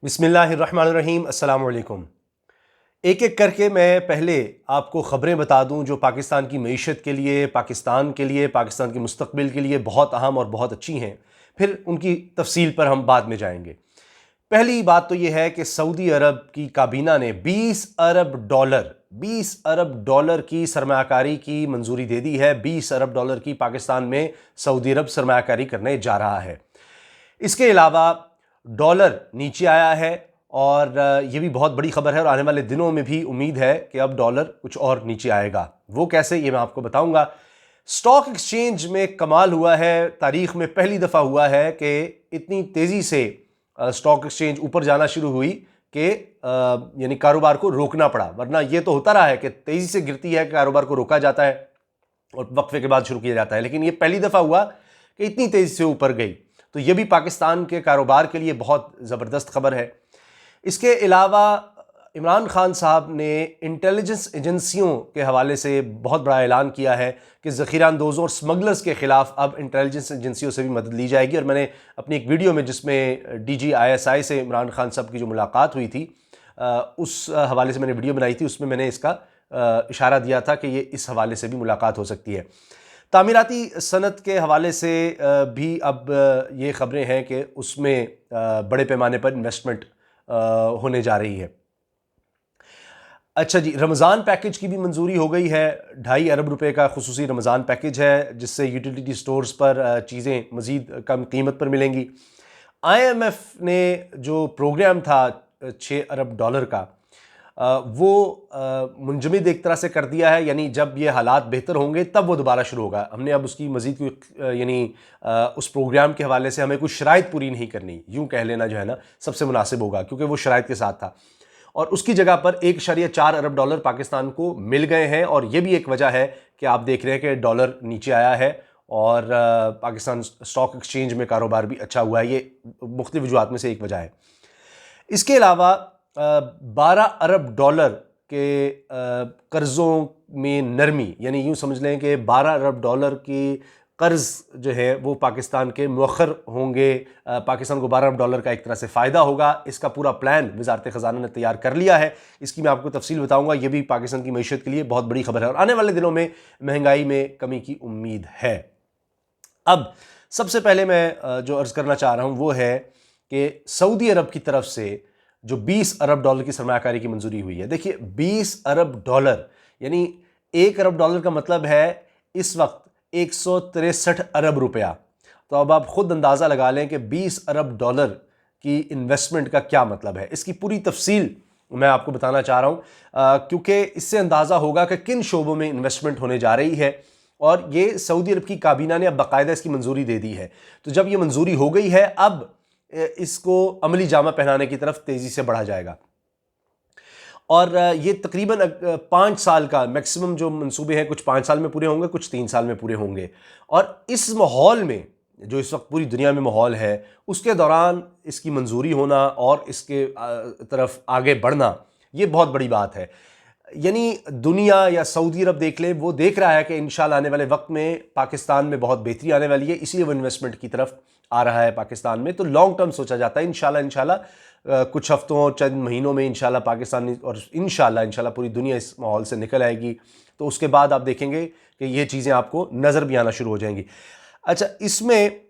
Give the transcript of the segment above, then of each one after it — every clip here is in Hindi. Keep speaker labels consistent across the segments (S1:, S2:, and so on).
S1: बिस्मिल्लाहिर्रहमानिर्रहीम अस्सलाम वालेकुम। एक एक करके मैं पहले आपको ख़बरें बता दूं जो पाकिस्तान की मईशत के लिए, पाकिस्तान के मुस्तक़बिल के लिए बहुत अहम और बहुत अच्छी हैं। फिर उनकी तफसील पर हम बाद में जाएंगे। पहली बात तो यह है कि सऊदी अरब की काबीना ने 20 अरब डॉलर की सरमायाकारी की मंजूरी दे दी है। 20 अरब डॉलर की पाकिस्तान में सऊदी अरब सरमायाकारी करने जा रहा है। इसके अलावा डॉलर नीचे आया है और ये भी बहुत बड़ी खबर है और आने वाले दिनों में भी उम्मीद है कि अब डॉलर कुछ और नीचे आएगा। वो कैसे, ये मैं आपको बताऊंगा। स्टॉक एक्सचेंज में कमाल हुआ है, तारीख में पहली दफ़ा हुआ है कि इतनी तेज़ी से स्टॉक एक्सचेंज ऊपर जाना शुरू हुई कि यानी कारोबार को रोकना पड़ा। वरना ये तो होता रहा है कि तेज़ी से गिरती है, कारोबार को रोका जाता है और वक्फे के बाद शुरू किया जाता है, लेकिन ये पहली दफ़ा हुआ कि इतनी तेज़ी से ऊपर गई। तो ये भी पाकिस्तान के कारोबार के लिए बहुत ज़बरदस्त खबर है। इसके अलावा इमरान खान साहब ने इंटेलिजेंस एजेंसियों के हवाले से बहुत बड़ा ऐलान किया है कि ज़ख़ीरा अंदोज़ों और स्मगलर्स के ख़िलाफ़ अब इंटेलिजेंस एजेंसियों से भी मदद ली जाएगी। और मैंने अपनी एक वीडियो में जिसमें DGISI से इमरान खान साहब की जो मुलाकात हुई थी उस हवाले से मैंने वीडियो बनाई थी, उसमें मैंने इसका इशारा दिया था कि ये इस हवाले से भी मुलाकात हो सकती है। तामीराती सनत के हवाले से भी अब ये ख़बरें हैं कि उसमें बड़े पैमाने पर इन्वेस्टमेंट होने जा रही है। अच्छा जी, रमज़ान पैकेज की भी मंजूरी हो गई है। 2.5 अरब रुपए का खुसूसी रमज़ान पैकेज है जिससे यूटिलिटी स्टोर्स पर चीज़ें मज़ीद कम कीमत पर मिलेंगी। IMF ने जो प्रोग्राम था 6 अरब डॉलर का वो मुंजमद एक तरह से कर दिया है, यानी जब ये हालात बेहतर होंगे तब वो दोबारा शुरू होगा। हमने अब उसकी मज़ीद कोई यानी उस प्रोग्राम के हवाले से हमें कुछ शराइत पूरी नहीं करनी, यूँ कह लेना जो है ना सबसे मुनासिब होगा, क्योंकि वो शराइत के साथ था। और उसकी जगह पर 1.4 अरब डॉलर पाकिस्तान को मिल गए हैं। और ये भी एक वजह है कि आप देख रहे हैं कि डॉलर नीचे आया है और पाकिस्तान स्टॉक एक्सचेंज में कारोबार भी अच्छा हुआ है। ये मुख्तलिफ वजूहात में से एक वजह है। इसके अलावा 12 अरब डॉलर के कर्ज़ों में नरमी, यानी यूँ समझ लें कि 12 अरब डॉलर की कर्ज़ जो है वो पाकिस्तान के मुअख्खर होंगे। पाकिस्तान को 12 अरब डॉलर का एक तरह से फ़ायदा होगा। इसका पूरा प्लान वज़ारत ख़ज़ाना ने तैयार कर लिया है। इसकी मैं आपको तफसील बताऊँगा। ये भी पाकिस्तान की मईशत के लिए बहुत बड़ी खबर है और आने वाले दिनों में महंगाई में कमी की उम्मीद है। अब सबसे पहले मैं जो अर्ज़ करना चाह रहा हूँ वो है कि सऊदी अरब की तरफ से जो 20 अरब डॉलर की सरमायाकारी की मंजूरी हुई है। देखिए 20 अरब डॉलर यानी 1 अरब डॉलर का मतलब है इस वक्त 163 अरब रुपया। तो अब आप खुद अंदाज़ा लगा लें कि 20 अरब डॉलर की इन्वेस्टमेंट का क्या मतलब है। इसकी पूरी तफसील मैं आपको बताना चाह रहा हूँ क्योंकि इससे अंदाज़ा होगा कि किन शोबों में इन्वेस्टमेंट होने जा रही है। और ये सऊदी अरब की काबीना ने अब बाकायदा इसकी मंजूरी दे दी है। तो जब ये मंजूरी हो गई है अब इसको अमली जामा पहनाने की तरफ तेज़ी से बढ़ा जाएगा। और ये तकरीबन 5 साल का मैक्सिमम जो मंसूबे हैं, कुछ 5 साल में पूरे होंगे, कुछ 3 साल में पूरे होंगे। और इस माहौल में जो इस वक्त पूरी दुनिया में माहौल है उसके दौरान इसकी मंजूरी होना और इसके तरफ आगे बढ़ना ये बहुत बड़ी बात है। यानी दुनिया या सऊदी अरब देख ले, वो देख रहा है कि इंशाल्लाह आने वाले वक्त में पाकिस्तान में बहुत बेहतरी आने वाली है, इसलिए वो इन्वेस्टमेंट की तरफ आ रहा है पाकिस्तान में। तो लॉन्ग टर्म सोचा जाता है इंशाल्लाह कुछ हफ्तों चंद महीनों में इंशाल्लाह पाकिस्तान और इंशाल्लाह पूरी दुनिया इस माहौल से निकल आएगी। तो उसके बाद आप देखेंगे कि ये चीज़ें आपको नज़र भी आना शुरू हो जाएंगी। अच्छा, इसमें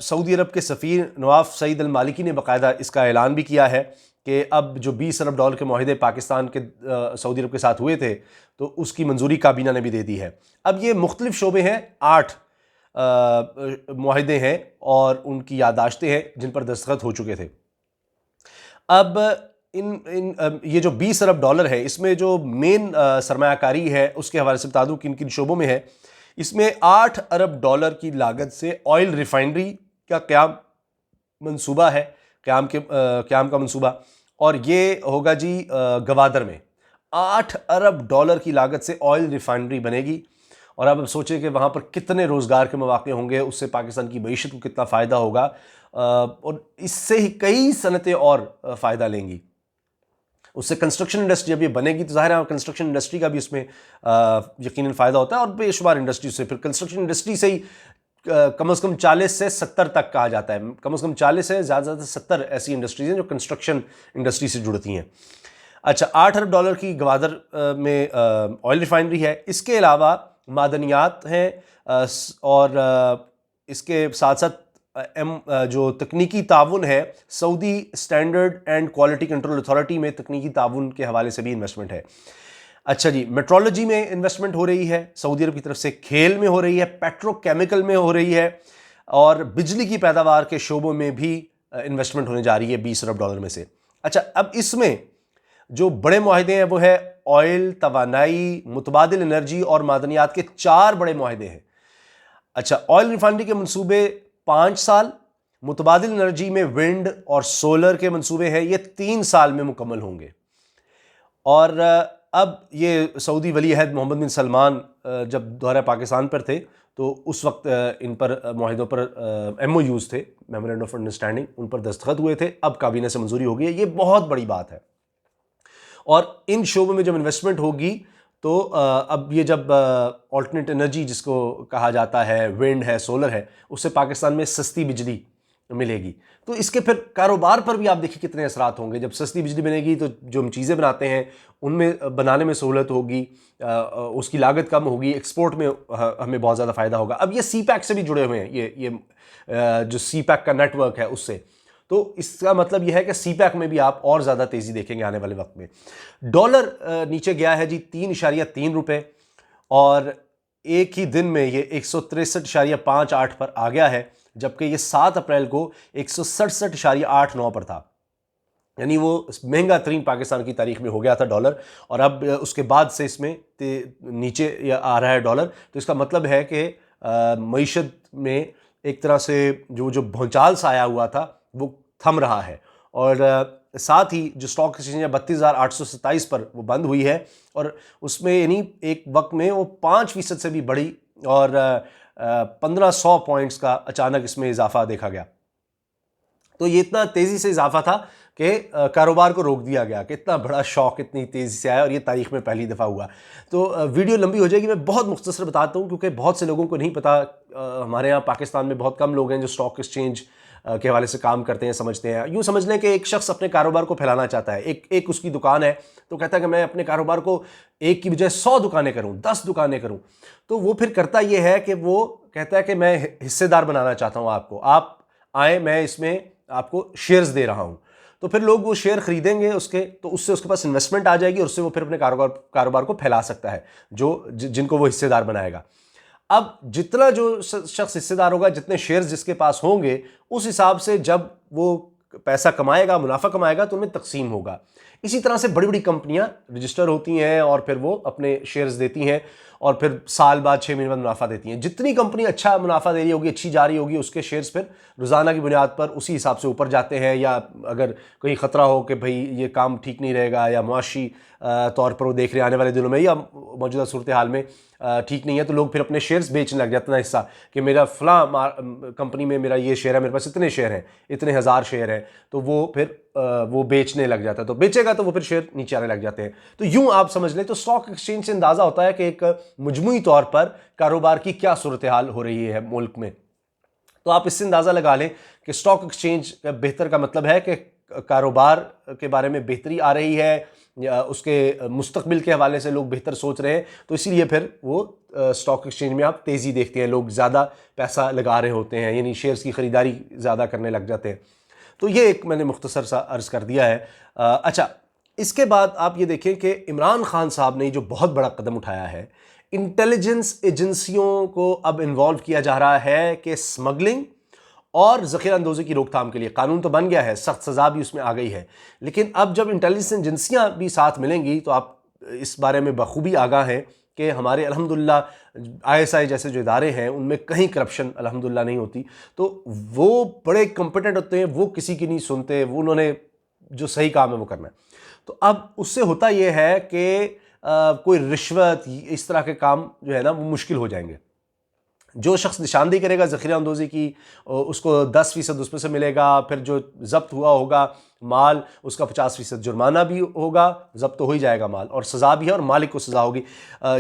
S1: सऊदी अरब के सफ़ीर नवाफ सईद अल मालिकी ने बाकायदा इसका ऐलान भी किया है कि अब जो 20 अरब डॉलर के मुआहदे पाकिस्तान के सऊदी अरब के साथ हुए थे तो उसकी मंजूरी काबीना ने भी दे दी है। अब ये मुख्तलिफ शोबे हैं, 8 मुआहदे हैं और उनकी यादाश्तें हैं जिन पर दस्तखत हो चुके थे। अब ये जो 20 अरब डॉलर है इसमें जो मेन सरमायाकारी है उसके हवाले से बता दूं किन किन शोबों में है। इसमें 8 अरब डॉलर की लागत से ऑयल रिफाइनरी का क़याम मंसूबा है, क़याम का मंसूबा, और ये होगा जी गवादर में। 8 अरब डॉलर की लागत से ऑयल रिफाइनरी बनेगी और अब सोचिए कि वहाँ पर कितने रोज़गार के मौके होंगे, उससे पाकिस्तान की मईशत को कितना फ़ायदा होगा और इससे ही कई सनतें और फ़ायदा लेंगी। उससे कंस्ट्रक्शन इंडस्ट्री जब ये बनेगी तो ज़ाहिर है कंस्ट्रक्शन इंडस्ट्री का भी इसमें यकीनन फ़ायदा होता है और बेशुमार इंडस्ट्री से, फिर कंस्ट्रक्शन इंडस्ट्री से ही कम से कम 40 से 70 तक कहा जाता है। कम से कम 40 है, ज़्यादा से 70 ऐसी इंडस्ट्रीज हैं जो कंस्ट्रक्शन इंडस्ट्री से जुड़ती हैं। अच्छा, $8 अरब की गवादर में ऑयल रिफाइनरी है। इसके अलावा मादनियात हैं और इसके साथ साथ जो तकनीकी ताउन है, Saudi standard and quality control authority में तकनीकी ताउन के हवाले से भी इन्वेस्टमेंट है। अच्छा जी, मेट्रोलॉजी में इन्वेस्टमेंट हो रही है सऊदी अरब की तरफ से, खेल में हो रही है, पेट्रोकेमिकल में हो रही है और बिजली की पैदावार के शोबों में भी इन्वेस्टमेंट होने जा रही है $20 अरब में से। अच्छा, अब इसमें जो बड़े मुआहदे हैं वो है ऑयल, तवानाई, मुतबादिल एनर्जी और मादनियात के 4 बड़े मुआहदे हैं। अच्छा, ऑयल रिफाइनरी के मंसूबे 5 साल, मुतबादिल एनर्जी में विंड और सोलर के मंसूबे हैं, ये 3 साल में मुकम्मल होंगे। और अब ये सऊदी वली अहद मोहम्मद बिन सलमान जब दौरे पाकिस्तान पर थे तो उस वक्त इन पर मुआहिदों पर MOUs थे, मेमोरेंडम ऑफ अंडरस्टैंडिंग, उन पर दस्तखत हुए थे। अब काबीना से मंजूरी हो गई है, ये बहुत बड़ी बात है। और इन शोबों में जब इन्वेस्टमेंट होगी तो अब ये जब ऑल्टरनेट एनर्जी जिसको कहा जाता है, विंड है, सोलर है, उससे पाकिस्तान में सस्ती बिजली मिलेगी, तो इसके फिर कारोबार पर भी आप देखिए कितने असरात होंगे। जब सस्ती बिजली बनेगी तो जो हम चीज़ें बनाते हैं उनमें बनाने में सहूलत होगी, उसकी लागत कम होगी, एक्सपोर्ट में हमें बहुत ज़्यादा फ़ायदा होगा। अब ये CPEC से भी जुड़े हुए हैं, ये जो CPEC का नेटवर्क है उससे, तो इसका मतलब यह है कि CPEC में भी आप और ज़्यादा तेज़ी देखेंगे आने वाले वक्त में। डॉलर नीचे गया है जी 3.3 रुपये और एक ही दिन में ये 163.58 पर आ गया है, जबकि ये 7 अप्रैल को 167.89 पर था। यानी वो महंगा तरीन पाकिस्तान की तारीख में हो गया था डॉलर, और अब उसके बाद से इसमें नीचे आ रहा है डॉलर। तो इसका मतलब है कि मईशत में एक तरह से जो भौचाल सा आया हुआ था वो थम रहा है। और साथ ही जो स्टॉक एक्सचेंज 32,827 पर वो बंद हुई है और उसमें यानी एक वक्त में वो 5% से भी बढ़ी और 1500 पॉइंट्स का अचानक इसमें इजाफा देखा गया। तो ये इतना तेज़ी से इजाफा था कि कारोबार को रोक दिया गया कि इतना बड़ा शॉक इतनी तेज़ी से आया और ये तारीख में पहली दफ़ा हुआ। तो वीडियो लंबी हो जाएगी, मैं बहुत मुख्तसर बताता हूँ क्योंकि बहुत से लोगों को नहीं पता। हमारे यहाँ पाकिस्तान में बहुत कम लोग हैं जो स्टॉक एक्सचेंज के हवाले से काम करते हैं, समझते हैं। यूँ समझ लें कि एक शख्स अपने कारोबार को फैलाना चाहता है, एक उसकी दुकान है तो कहता है कि मैं अपने कारोबार को एक की बजाय 100 दुकानें करूँ, 10 दुकानें करूँ। तो वो फिर करता ये है कि वो कहता है कि मैं हिस्सेदार बनाना चाहता हूँ आपको, आप आए, मैं इसमें आपको शेयर्स दे रहा हूँ। तो फिर लोग वो शेयर खरीदेंगे उसके, तो उससे उसके पास इन्वेस्टमेंट आ जाएगी और उससे वो फिर अपने कारोबार को फैला सकता है जिनको वो हिस्सेदार बनाएगा। अब जितना जो शख्स हिस्सेदार होगा, जितने शेयर्स जिसके पास होंगे, उस हिसाब से जब वो पैसा कमाएगा, मुनाफा कमाएगा, तो उनमें तकसीम होगा। इसी तरह से बड़ी बड़ी कंपनियां रजिस्टर होती हैं और फिर वो अपने शेयर्स देती हैं और फिर साल बाद 6 महीने बाद मुनाफा देती हैं। जितनी कंपनी अच्छा मुनाफा दे रही होगी, अच्छी जा रही होगी, उसके शेयर्स फिर रोज़ाना की बुनियाद पर उसी हिसाब से ऊपर जाते हैं। या अगर कहीं ख़तरा हो कि भाई ये काम ठीक नहीं रहेगा या मुआशी तौर पर वो देख रहे आने वाले दिनों में या मौजूदा सूरत हाल में ठीक नहीं है, तो लोग फिर अपने शेयर्स बेचने लग जाते हैं हिस्सा कि मेरा फ़लाँ कंपनी में मेरा ये शेयर है, मेरे पास इतने शेयर हैं, इतने हज़ार शेयर हैं, तो वो फिर वो बेचने लग जाता है। तो बेचेगा तो वो फिर शेयर नीचे आने लग जाते हैं। तो यूं आप समझ लें तो स्टॉक एक्सचेंज से अंदाज़ा होता है कि एक मजमूई तौर पर कारोबार की क्या सूरत हाल हो रही है मुल्क में। तो आप इससे अंदाज़ा लगा लें कि स्टॉक एक्सचेंज बेहतर का मतलब है कि कारोबार के बारे में बेहतरी आ रही है या उसके मुस्तकबिल के हवाले से लोग बेहतर सोच रहे हैं। तो इसीलिए फिर वो स्टॉक एक्सचेंज में आप तेज़ी देखते हैं, लोग ज़्यादा पैसा लगा रहे होते हैं, यानी शेयर्स की ख़रीदारी ज़्यादा करने लग जाते हैं। तो ये एक मैंने मुख्तसर सा अर्ज़ कर दिया है। अच्छा, इसके बाद आप ये देखें कि इमरान खान साहब ने जो बहुत बड़ा कदम उठाया है, इंटेलिजेंस एजेंसियों को अब इन्वॉल्व किया जा रहा है कि स्मगलिंग और ज़ख़ीरा अंदोज़ी की रोकथाम के लिए कानून तो बन गया है, सख्त सज़ा भी उसमें आ गई है, लेकिन अब जब इंटेलिजेंस एजेंसियाँ भी साथ मिलेंगी तो आप इस बारे में बखूबी आगाह हैं कि हमारे अल्हम्दुलिल्लाह ISI जैसे जो इदारे हैं उनमें कहीं करप्शन अल्हम्दुलिल्लाह नहीं होती। तो वो बड़े कॉम्पिटेंट होते हैं, वो किसी की नहीं सुनते, वो उन्होंने जो सही काम है वो करना है। तो अब उससे होता ये है कि कोई रिश्वत इस तरह के काम जो है ना वो मुश्किल हो जाएंगे। जो शख्स निशानदेही करेगा ज़ख़ीरा अंदोज़ी की, उसको 10% उसमें से मिलेगा, फिर जो ज़ब्त हुआ होगा माल उसका 50% जुर्माना भी होगा, ज़ब्त तो हो ही जाएगा माल, और सज़ा भी है और मालिक को सज़ा होगी।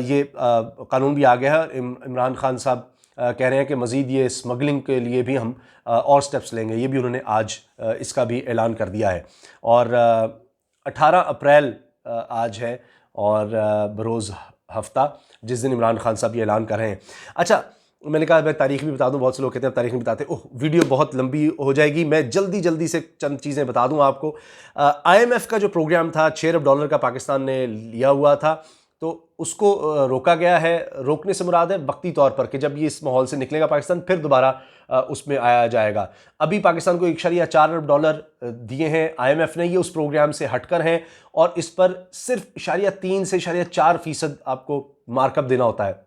S1: ये कानून भी आ गया है। इमरान खान साहब कह रहे हैं कि मज़ीद ये स्मगलिंग के लिए भी हम और स्टेप्स लेंगे। ये भी उन्होंने आज इसका भी ऐलान कर दिया है। और 18 अप्रैल आज है और बरोज़ हफ्ता जिस दिन इमरान खान साहब ये ऐलान कर रहे हैं। अच्छा, मैंने कहा मैं तारीख भी बता दूं, बहुत से लोग कहते हैं तारीख नहीं बताते। ओह, वीडियो बहुत लंबी हो जाएगी, मैं जल्दी से चंद चीज़ें बता दूं आपको। IMF का जो प्रोग्राम था $6 अरब का पाकिस्तान ने लिया हुआ था, तो उसको रोका गया है। रोकने से मुराद है वक्ती तौर पर कि जब ये इस माहौल से निकलेगा पाकिस्तान फिर दोबारा उसमें आया जाएगा। अभी पाकिस्तान को $1.4 अरब दिए हैं IMF ने, ये उस प्रोग्राम से हटकर हैं और इस पर सिर्फ 3 से 4% आपको मार्कअप देना होता है,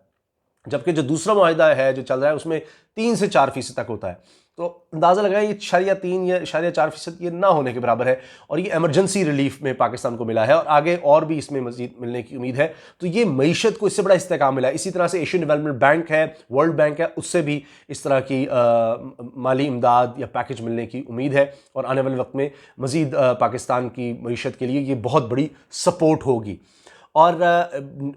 S1: जबकि जो दूसरा मुआहिदा है जो चल रहा है उसमें 3 से 4% तक होता है। तो अंदाज़ा लगाएं ये 3 या 4% ये ना होने के बराबर है और ये एमरजेंसी रिलीफ में पाकिस्तान को मिला है और आगे और भी इसमें मजीद मिलने की उम्मीद है। तो ये मईशत को इससे बड़ा इस्तेहकाम मिला है। इसी तरह से एशियन डेवलपमेंट बैंक है, वर्ल्ड बैंक है, उससे भी इस तरह की माली इमदाद या पैकेज मिलने की उम्मीद है और आने वाले वक्त में मजीद पाकिस्तान की मईशत के लिए ये बहुत बड़ी सपोर्ट होगी। और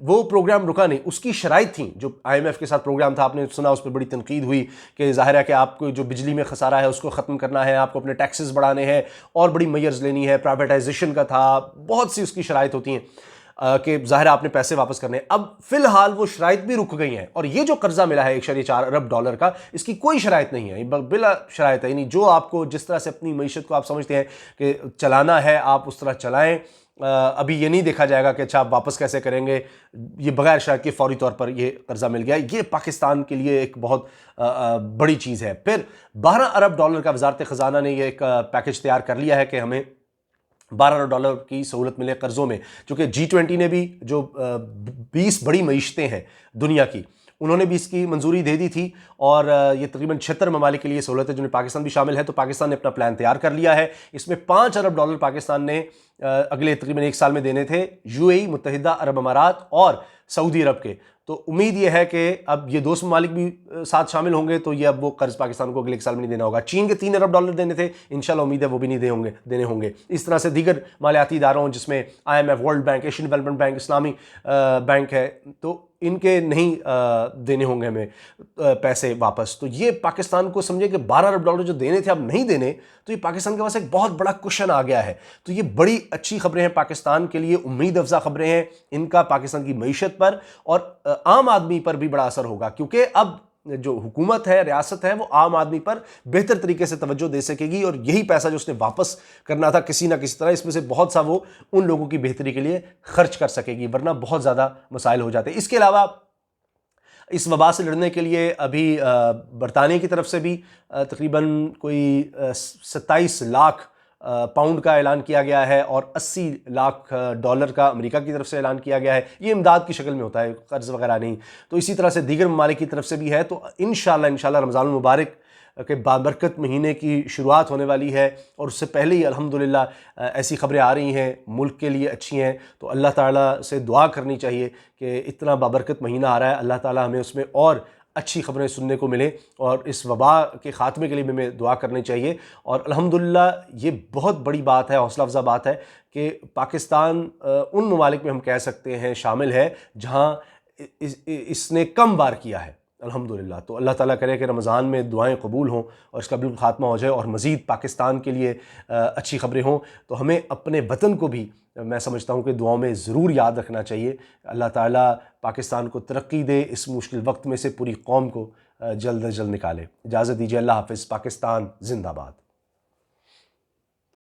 S1: वो प्रोग्राम रुका नहीं, उसकी शराइत थी। जो IMF के साथ प्रोग्राम था, आपने सुना, उस पर बड़ी तनकीद हुई कि ज़ाहिर है कि आपको जो बिजली में खसारा है उसको ख़त्म करना है, आपको अपने टैक्सेस बढ़ाने हैं और बड़ी मेयर्स लेनी है, प्राइवेटाइजेशन का था, बहुत सी उसकी शराइत होती हैं कि ज़ाहिर आपने पैसे वापस करने हैं। अब फ़िलहाल वो शराइत भी रुक गई हैं और ये जो कर्जा मिला है $1.4 अरब का, इसकी कोई शराइत नहीं है, बिला शराइत है। यानी जो आपको जिस तरह से अपनी मईशत को आप समझते हैं कि चलाना है, आप उस तरह चलाएँ। अभी ये नहीं देखा जाएगा कि अच्छा आप वापस कैसे करेंगे, ये बगैर शर्त के फौरी तौर पर ये कर्जा मिल गया। ये पाकिस्तान के लिए एक बहुत बड़ी चीज़ है। फिर $12 अरब का वजारत ख़जाना ने ये एक पैकेज तैयार कर लिया है कि हमें $12 अरब की सहूलत मिले कर्ज़ों में, चूँकि G20 ने भी जो 20 बड़ी मईशतें हैं दुनिया की, उन्होंने भी इसकी मंजूरी दे दी थी और ये तकरीबन 76 ममालिक के लिए सहूलत है जिनमें पाकिस्तान भी शामिल है। तो पाकिस्तान ने अपना प्लान तैयार कर लिया है। इसमें $5 अरब पाकिस्तान ने अगले तकरीबन 1 साल में देने थे UAE, मुत्तहिदा अरब अमारात और सऊदी अरब के। तो उम्मीद यह है कि अब ये 2 ममालिक भी साथ शामिल होंगे, तो ये अब वो कर्ज पाकिस्तान को अगले 1 साल में नहीं देना होगा। चीन के $3 अरब देने थे, इंशाल्लाह उम्मीद है वो भी नहीं देने होंगे। इस तरह से दीगर मालियाती इदारों जिसमें IMF, world bank, Asian development bank, इस्लामी बैंक है, तो इनके नहीं देने होंगे हमें पैसे वापस। तो ये पाकिस्तान को समझे कि $12 अरब जो देने थे अब नहीं देने, तो ये पाकिस्तान के पास एक बहुत बड़ा कुशन आ गया है। तो ये बड़ी अच्छी खबरें हैं पाकिस्तान के लिए, उम्मीद अफजा खबरें हैं। इनका पाकिस्तान की मईशत पर और आम आदमी पर भी बड़ा असर होगा, क्योंकि अब जो हुकूमत है, रियासत है, वो आम आदमी पर बेहतर तरीके से तवज्जो दे सकेगी और यही पैसा जो उसने वापस करना था किसी ना किसी तरह, इसमें से बहुत सा वो उन लोगों की बेहतरी के लिए खर्च कर सकेगी, वरना बहुत ज़्यादा मसाइल हो जाते हैं। इसके अलावा इस वबा से लड़ने के लिए अभी बरतानिया की तरफ से भी तकरीबन कोई 27 लाख पाउंड का ऐलान किया गया है और $80 लाख का अमेरिका की तरफ से ऐलान किया गया है। ये इमदाद की शक्ल में होता है, कर्ज वगैरह नहीं। तो इसी तरह से दीगर ममालिक की तरफ से भी है। तो इंशाल्लाह रमज़ान मुबारक के बाबरकत महीने की शुरुआत होने वाली है और उससे पहले ही अल्हम्दुलिल्लाह ऐसी खबरें आ रही हैं, मुल्क के लिए अच्छी हैं। तो अल्लाह ताला से दुआ करनी चाहिए कि इतना बाबरकत महीना आ रहा है, अल्लाह ताला हमें उसमें और अच्छी खबरें सुनने को मिले और इस वबा के ख़ात्मे के लिए हमें दुआ करनी चाहिए। और अल्हम्दुलिल्लाह ये बहुत बड़ी बात है, हौसला अफ़ज़ा बात है कि पाकिस्तान उन ममालिक में हम कह सकते हैं शामिल है जहाँ इसने कम बार किया है, अल्हम्दुलिल्लाह। तो अल्लाह ताला करे कि रमज़ान में दुआएं कबूल हों और इसका बिल्कुल ख़ात्मा हो जाए और मज़ीद पाकिस्तान के लिए अच्छी खबरें हों। तो हमें अपने वतन को भी मैं समझता हूँ कि दुआओं में ज़रूर याद रखना चाहिए। अल्लाह ताला पाकिस्तान को तरक्की दे, इस मुश्किल वक्त में से पूरी कौम को जल्द अज जल्द निकाले। इजाज़त दीजिए, अल्लाह हाफ़िज़। पाकिस्तान ज़िंदाबाद।